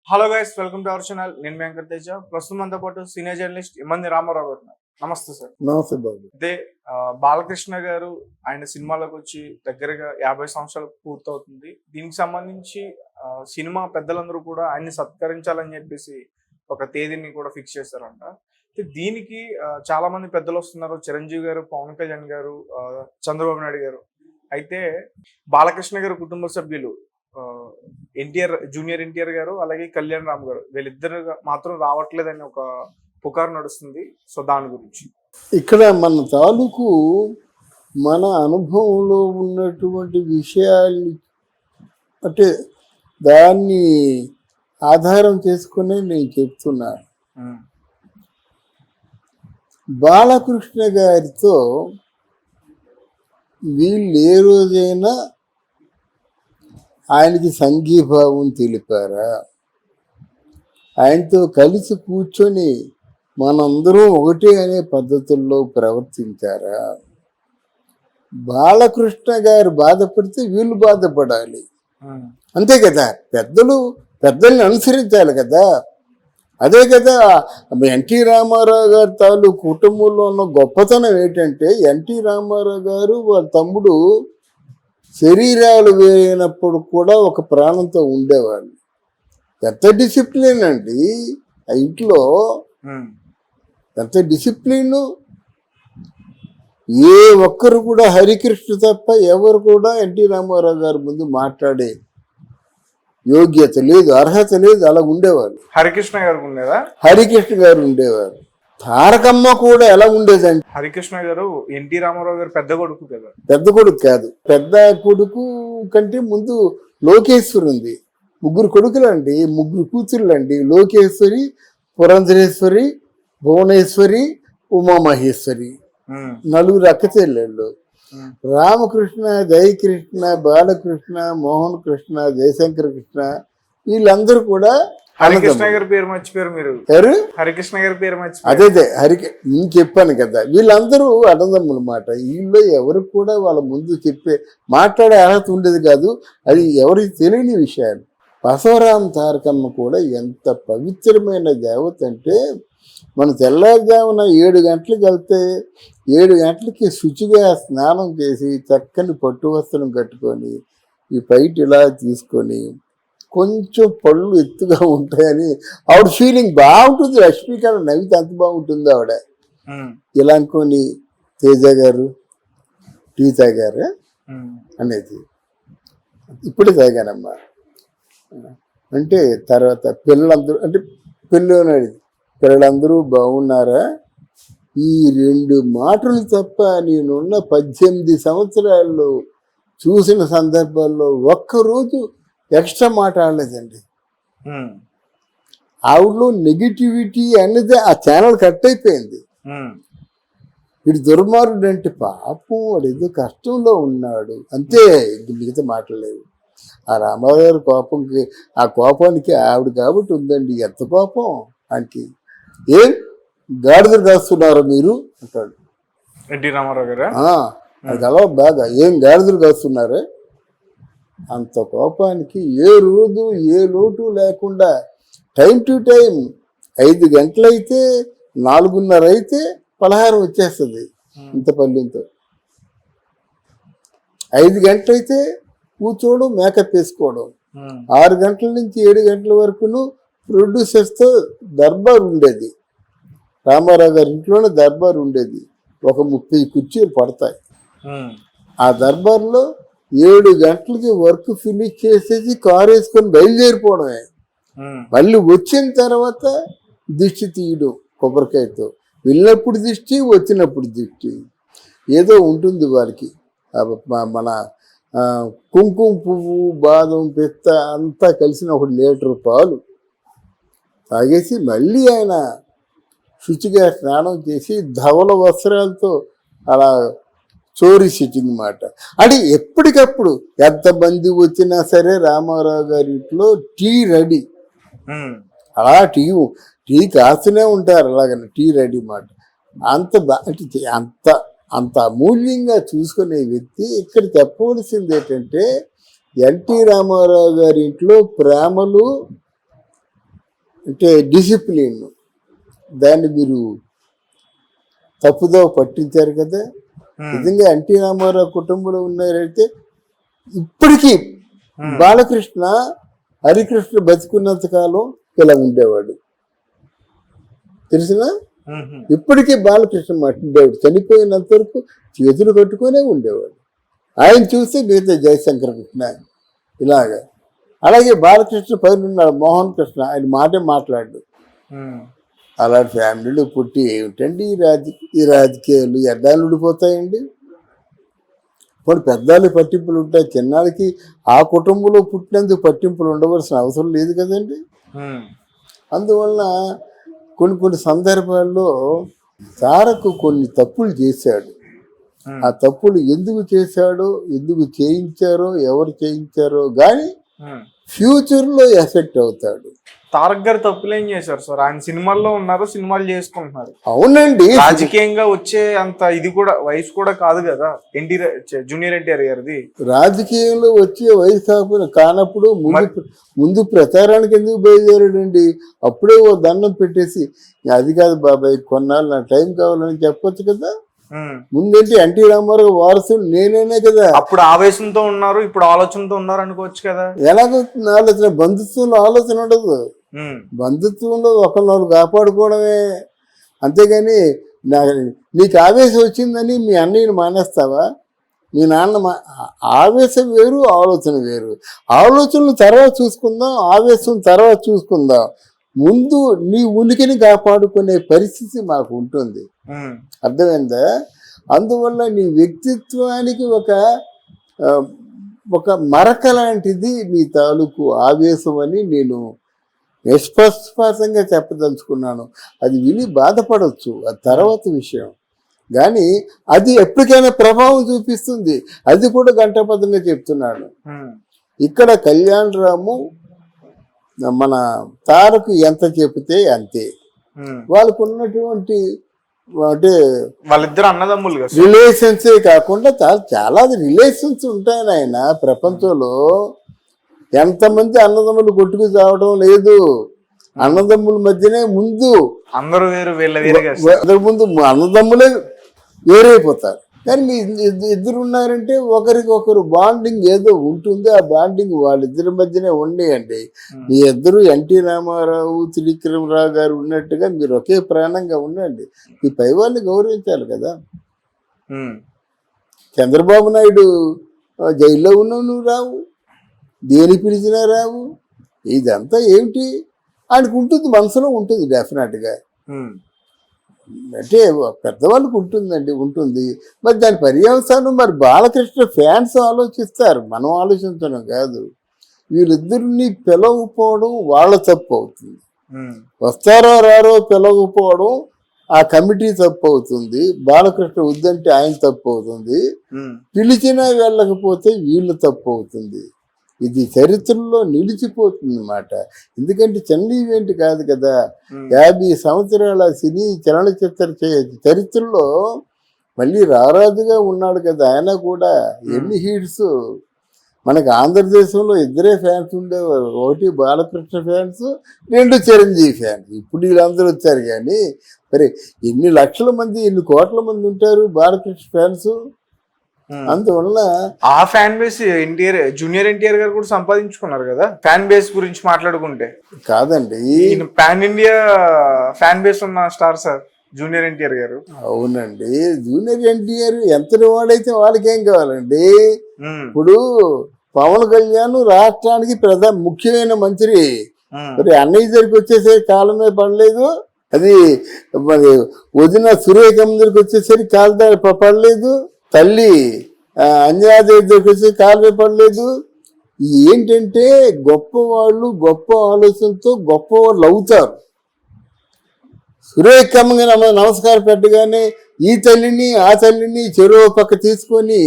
Hello guys, welcome to our channel. నేను వెంకట తేజ. ప్రస్తుతం మనతో పాటు సీనియర్ జర్నలిస్ట్ ఇమ్మంది రామారావు గారు ఉన్నారు. నమస్తే సార్. నమస్తే బాబు. అదే బాలకృష్ణ గారు ఆయన సినిమాలకు వచ్చి దగ్గరగా 50 సంవత్సరాలు పూర్తవుతుంది. దీనికి సంబంధించి సినిమా పెద్దలందరూ కూడా ఆయన్ని సత్కరించాలని చెప్పేసి ఒక తేదీని కూడా ఫిక్స్ చేశారంట. దీనికి చాలా మంది పెద్దలు వస్తున్నారు. చిరంజీవి గారు, పవన్ కళ్యాణ్ గారు, చంద్రబాబు నాయుడు గారు. అయితే బాలకృష్ణ గారు కుటుంబ సభ్యులు జూనియర్ ఎన్టీఆర్ గారు, అలాగే కళ్యాణ్ రామ్ గారు, వీళ్ళిద్దరు మాత్రం రావట్లేదని ఒక పుకారు నడుస్తుంది. సో దాని గురించి ఇక్కడ మన తాలూకు మన అనుభవంలో ఉన్నటువంటి విషయాల్ని అంటే దాన్ని ఆధారం చేసుకునే నేను చెప్తున్నాను. బాలకృష్ణ గారితో వీళ్ళు ఏ రోజైనా ఆయనకి సంఘీభావం తెలిపారా? ఆయనతో కలిసి కూర్చొని మనందరం ఒకటే అనే పద్ధతుల్లో ప్రవర్తించారా? బాలకృష్ణ గారు బాధపడితే వీళ్ళు బాధపడాలి, అంతే కదా. పెద్దల్ని అనుసరించాలి కదా. అదే కదా ఎన్టీ రామారావు గారి తాలూకు కుటుంబంలో ఉన్న గొప్పతనం ఏంటంటే, ఎన్టీ రామారావు గారు వాళ్ళ తమ్ముడు శరీరాలు వేయినప్పుడు కూడా ఒక ప్రాణంతో ఉండేవాళ్ళు. ఎంత డిసిప్లిన్ అండి ఆ ఇంట్లో, ఎంత డిసిప్లిన్. ఏ ఒక్కరు కూడా హరికృష్ణ తప్ప ఎవరు కూడా ఎన్టీ రామారావు గారి ముందు మాట్లాడే యోగ్యత లేదు, అర్హత లేదు. అలా ఉండేవాళ్ళు. హరికృష్ణ గారు ఉండేవారు. తారకమ్మ కూడా ఎలా ఉండేదండి? హరికృష్ణ గారు ఎన్టీ రామారావు గారు పెద్ద కొడుకు కదా. పెద్ద కొడుకు కాదు, పెద్ద కొడుకు కంటే ముందు లోకేశ్వరి ఉంది. 3 కొడుకులండి, 3 కూతుర్లండి. లోకేశ్వరి, పురంధరేశ్వరి, భువనేశ్వరి, ఉమామహేశ్వరి, 4 అక్క చెల్లెళ్ళు. రామకృష్ణ, జయకృష్ణ, బాలకృష్ణ, మోహన్ కృష్ణ, జయశంకర్ కృష్ణ, వీళ్ళందరూ కూడా హరికృష్ణ గారి పేరు మర్చిపోయారు మీరు. హరికృష్ణ గారి పేరు అదే నేను చెప్పాను కదా, వీళ్ళందరూ అన్నదమ్ములు మాట. వీళ్ళు ఎవరు కూడా వాళ్ళ ముందు మాట్లాడే అర్హత ఉండేది కాదు. అది ఎవరికి తెలియని విషయాలు. బసవరామ తారకమ్మ కూడా ఎంత పవిత్రమైన దేవత అంటే, మన తెల్లారుజామున 7 గంటలకు వెళ్తే 7 గంటలకి శుచిగా స్నానం చేసి చక్కని పట్టు వస్త్రం కట్టుకొని ఈ పైట ఇలా తీసుకొని కొంచెం పళ్ళు ఎత్తుగా ఉంటాయని ఆవిడ ఫీలింగ్ బాగుంటుంది. లక్ష్మీకారం నవ్వితే అంత బాగుంటుంది ఆవిడ. ఇలా అనుకోని తేజ గారు టీ తాగారు అనేది ఇప్పుడే తాగానమ్మా అంటే, తర్వాత పిల్లలందరూ అంటే పిల్లలందరూ బాగున్నారా? ఈ 2 మాటలు తప్ప నేనున్న 18 సంవత్సరాల్లో చూసిన సందర్భాల్లో ఒక్కరోజు ఎక్స్ట్రా మాట్లాడలేదండి. ఆవిడలో నెగిటివిటీ అనేది ఆ ఛానల్ కట్ అయిపోయింది. వీడు దుర్మార్గుడు అంటే పాపం వాడు ఏదో కష్టంలో ఉన్నాడు అంతే, మిగతా మాట్లాడలేదు. ఆ రామారావు గారి కోపానికి ఆవిడ కాబట్టి ఉందండి. ఎంత కోపం ఆయనకి. ఏం గాడిదలు కాస్తున్నారు మీరు అంటాడు ఎన్టీ రామారావు గారు. అది అలా బాగా ఏం గాడిదలు కాస్తున్నారే. అంత కోపానికి ఏ రోజు ఏ లోటు లేకుండా టైం టు టైం 5 గంటలైతే 4:30 అయితే పలహారం వచ్చేస్తుంది. ఇంత పల్లెంతో 5 గంటలైతే కూర్చోవడం, మేకప్ వేసుకోవడం. 6 గంటల నుంచి 7 గంటల వరకును ప్రొడ్యూసర్స్తో దర్బార్ ఉండేది. రామారావు గారి ఇంట్లోనే దర్బార్ ఉండేది. ఒక 30 కుర్చీలు పడతాయి. ఆ దర్బార్లో 7 గంటలకి వర్క్ ఫినిష్ చేసేసి కారు వేసుకొని బయలుదేరిపోవడమే. మళ్ళీ వచ్చిన తర్వాత దిష్టి తీయడం కొబ్బరికాయతో. వెళ్ళినప్పుడు దిష్టి, వచ్చినప్పుడు దిష్టి. ఏదో ఉంటుంది వారికి. మన కుంకుమ పువ్వు, బాదం, పిత్త అంతా కలిసిన 1 లీటర్ పాలు తాగేసి మళ్ళీ ఆయన శుచిగా స్నానం చేసి ధవల వస్త్రాలతో అలా చోరీ సిట్టింగ్ మాట. అది ఎప్పటికప్పుడు ఎంతమంది వచ్చినా సరే రామారావు గారి ఇంట్లో టీ రెడీ. అలా టీ కాస్తూనే ఉంటారు. అలాగని టీ రెడీ మాట. అంత అమూల్యంగా చూసుకునే వ్యక్తి. ఇక్కడ చెప్పవలసింది ఏంటంటే, ఎన్టీ రామారావు గారి ఇంట్లో ప్రేమలు అంటే డిసిప్లిన్, దాన్ని మీరు తప్పుదో పట్టించారు కదా. నిజంగా ఎన్టీ రామారావు కుటుంబంలో ఉన్నారైతే ఇప్పటికీ బాలకృష్ణ హరికృష్ణ బతుకున్నంత కాలం ఇలా ఉండేవాడు. తెలిసిన ఇప్పటికీ బాలకృష్ణ ఉండేవాడు, చనిపోయినంత వరకు చేతులు కట్టుకునే ఉండేవాడు. ఆయన చూస్తే మిగతా జయశంకర్ కృష్ణ ఇలాగా. అలాగే బాలకృష్ణ పైన ఉన్నాడు మోహన్ కృష్ణ, ఆయన మాటే మాట్లాడు. అలాంటి ఫ్యామిలీలు పుట్టి ఏమిటండి ఈ రాజకీయాలు ఎడ్డాలు ఉండిపోతాయండి. ఇప్పుడు పెద్దాళ్ళు పట్టింపులు ఉంటాయి, చిన్నాళ్ళకి ఆ కుటుంబంలో పుట్టినందుకు పట్టింపులు ఉండవలసిన అవసరం లేదు కదండి. అందువల్ల కొన్ని సందర్భాల్లో తారక్ కొన్ని తప్పులు చేశాడు. ఆ తప్పులు ఎందుకు చేశాడో, ఎందుకు చేయించారో, ఎవరు చేయించారో కానీ ఫ్యూచర్లో ఎఫెక్ట్ అవుతాడు. తారక్ గారు తప్పులు ఏం చేశారు సార్? ఆయన సినిమాల్లో ఉన్నారు, సినిమాలు చేసుకుంటున్నారు. అవునండి, రాజకీయంగా వచ్చే అంత ఇది కూడా వయసు కూడా కాదు కదా జూనియర్ ఎన్టీఆర్ గారిది. రాజకీయంలో వచ్చే వయసు కానప్పుడు ముందు ప్రచారానికి ఎందుకు బయలుదేరాడండి? అప్పుడే ఓ దండం పెట్టేసి అది కాదు బాబాయ్ కొన్నాళ్ళు నా టైం కావాలని చెప్పొచ్చు కదా. ముందేంటి ఎన్టీ రామారావు వారసుడు నేనే కదా. అప్పుడు ఆవేశంతో ఉన్నారు, ఇప్పుడు ఆలోచనతో ఉన్నారు అనుకోవచ్చు కదా. ఎలాగొస్తుంది ఆలోచన? బంధుత్వంలో ఆలోచన ఉండదు. బంధుత్వంలో ఒకరినొకరు కాపాడుకోవడమే, అంతేగాని నీకు ఆవేశం వచ్చిందని మీ అన్నయ్యని మానేస్తావా? మీ నాన్న ఆవేశం వేరు, ఆలోచన వేరు. ఆలోచనలు తర్వాత చూసుకుందాం, ఆవేశం తర్వాత చూసుకుందాం. ముందు నీ ఉనికిని కాపాడుకునే పరిస్థితి మాకు ఉంటుంది, అర్థమైందా? అందువల్ల నీ వ్యక్తిత్వానికి ఒక మరక లాంటిది నీ తాలూకు ఆవేశం అని నేను నిష్పక్షపాతంగా చెప్పదలుచుకున్నాను. అది విని బాధపడవచ్చు, అది తర్వాత విషయం. కానీ అది ఎప్పటికైనా ప్రభావం చూపిస్తుంది, అది కూడా గంటబద్ధంగా చెప్తున్నాను. ఇక్కడ కళ్యాణ్ రాము మన తారకు ఎంత చెబితే అంతే. వాళ్ళకు ఉన్నటువంటి అంటే వాళ్ళిద్దరు అన్నదమ్ములు రిలేషన్సే కాకుండా చాలా రిలేషన్స్ ఉంటాయి నాయన. ప్రపంచంలో ఎంతమంది అన్నదమ్ములు కొట్టుకు చావడం లేదు. అన్నదమ్ముల మధ్యనే ముందు అందరూ వేరు, వీళ్ళ వేరుగా ముందు అన్నదమ్ములే వేరైపోతారు. కానీ మీ ఇద్దరు ఉన్నారంటే ఒకరికొకరు బాండింగ్ ఏదో ఉంటుంది. ఆ బాండింగ్ వాళ్ళిద్దరి మధ్యనే ఉండేయండి. మీ ఇద్దరు ఎన్టీ రామారావు, త్రివిక్రమరావు గారు ఉన్నట్టుగా మీరు ఒకే ప్రాణంగా ఉండండి. మీ పై వాళ్ళని గౌరవించాలి కదా. చంద్రబాబు నాయుడు జైల్లో ఉన్నావు, నువ్వు రావు, దేని పిలిచినా రావు. ఇదంతా ఏమిటి ఆయనకు ఉంటుంది, మనసులో ఉంటుంది డెఫినెట్గా. అంటే పెద్దవాళ్ళకి ఉంటుందండి, ఉంటుంది. మరి దాని పర్యవసానం మరి బాలకృష్ణ ఫ్యాన్స్ ఆలోచిస్తారు, మనం ఆలోచించడం కాదు. వీళ్ళిద్దరిని పిలవకపోవడం వాళ్ళ తప్పు అవుతుంది. వస్తారో రారో పిలవకపోవడం ఆ కమిటీ తప్పు అవుతుంది. బాలకృష్ణ వద్దంటే ఆయన తప్పు అవుతుంది, పిలిచినా వెళ్ళకపోతే వీళ్ళు తప్పు అవుతుంది. ఇది చరిత్రలో నిలిచిపోతుంది అన్నమాట. ఎందుకంటే చిన్న ఈవెంట్ కాదు కదా. 50 సంవత్సరాల సినీ చలనచిత్ర చరిత్రలో మళ్ళీ రారాజుగా ఉన్నాడు కదా ఆయన కూడా. ఎన్ని హిట్స్ మనకు ఆంధ్రదేశంలో ఇద్దరే ఫ్యాన్స్ ఉండేవారు, ఒకటి బాలకృష్ణ ఫ్యాన్స్, 2 చిరంజీవి ఫ్యాన్స్. ఇప్పుడు వీళ్ళందరూ వచ్చారు. కానీ మరి ఎన్ని లక్షల మంది, ఎన్ని కోట్ల మంది ఉంటారు బాలకృష్ణ ఫ్యాన్స్. అందువల్ల ఆ ఫ్యాన్ బేస్ జూనియర్ ఎన్టీఆర్ గారు కూడా సంపాదించుకున్నారు కదా. ఫ్యాన్ బేస్ గురించి మాట్లాడుకుంటే కాదండి, పాన్ ఇండియా ఫ్యాన్ బేస్ ఉన్న స్టార్ సార్ జూనియర్ ఎన్టీఆర్ గారు. అవునండి, జూనియర్ ఎన్టీఆర్ ఎంతటి వాడైతే వాళ్ళకేం కావాలండి. ఇప్పుడు పవన్ కళ్యాణ్ రాష్ట్రానికి ముఖ్యమైన మంత్రి. మరి అన్నయ్య దగ్గరికి వచ్చేసరికి కాలమే పడలేదు, అది మరి వదిన సురేఖమ్మ దగ్గరికి వచ్చేసరికి కాలు పడలేదు, తల్లి అంజనాదేవి దగ్గరికి వచ్చి కాలువే పడలేదు. ఏంటంటే గొప్పవాళ్ళు గొప్ప ఆలోచనతో గొప్పవాళ్ళు అవుతారు. సురేఖమ్మగా నమస్కారం పెట్టగానే ఈ తల్లిని ఆ తల్లిని చెరువు పక్క తీసుకొని